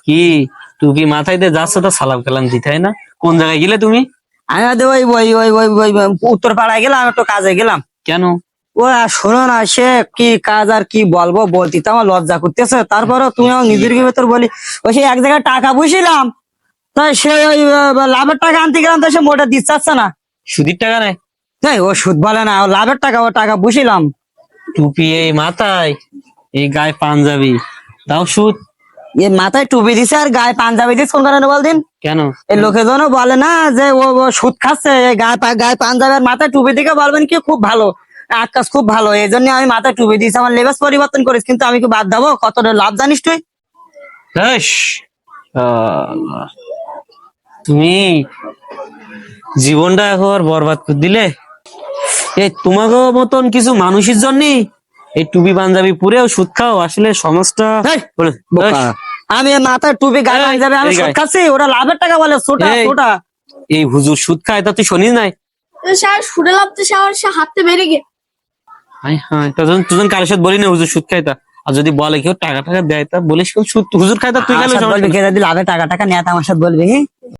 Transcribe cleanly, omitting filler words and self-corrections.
কি তুই কি মাথায় দিয়ে যাচ্ছ তো সালাম কালাম দিতে হয় না? কোন জায়গায় গেলে তুমি? আমি ওই ওই ওই ওই ওই উত্তর পাড়ায় গেলাম, একটু কাজে গেলাম। কেন? ও শোনো না, সে কি কাজ আর কি বলবো, বলতে তো আমার লজ্জা করতেছে। তারপরে তুমি আমার নিজের ভেতর বলি, ওই সে এক জায়গায় টাকা বুঝিলাম, তাই সে ওই লাভের টাকা আনতে গেলাম, তো সে মোটা দিতে চাচ্ছে না। সুদির টাকা নেয়? তাই ও সুদ বলে না, ও লাভের টাকা, ও টাকা বুঝিলাম। টুপি এই মাথায়, এই গায়ে পাঞ্জাবি, তাও সুদ? এ মাথায় টুপি দিছে আর গায়ে পাঞ্জাবি দিচ্ছে, কোন কারণে বলদিন? কেন? এই লোকেজনও বলে না যে ও সুদ খাচ্ছে, গায়ে পাঞ্জাবি আর মাথায় টুপি দিকে বলবেন কি খুব ভালো, আকাশ খুব ভালো, এই জন্য আমি মাথায় টুপি দিয়েছি। আমার লেবাস পরিবর্তন করিস, কিন্তু আমি কি বাদ দেবো? কতটা লাভ জানিস তুই? তুমি জীবনটা একবার বরবাদ করে দিলে। এই তোমাকে মতন কিছু মানুষের জন্য এই টুপি পাঞ্জাবি পুরেও সুদ খাও? আসলে সমাজটা আমি মাথায় টুপি গায়ে পাঞ্জাবি আমি সুদ খাচ্ছি, ওরা লাভের টাকা বলে ছোটা ছোটা। এই হুজুর সুদ খায়, তা তুই শুনিস নাই? সুদে লাভতে সে হাতে বেরিয়ে গে। হ্যাঁ, তোজন কারোর সাথে বলি না হুজুর সুদ খায় তা। আর যদি বলে কেউ টাকা টাকা দেয় তা বলিস সুদ হুজুর খায় তা তুই কেন? লাভের টাকা টাকা নেয় আমার সাথে বলবি?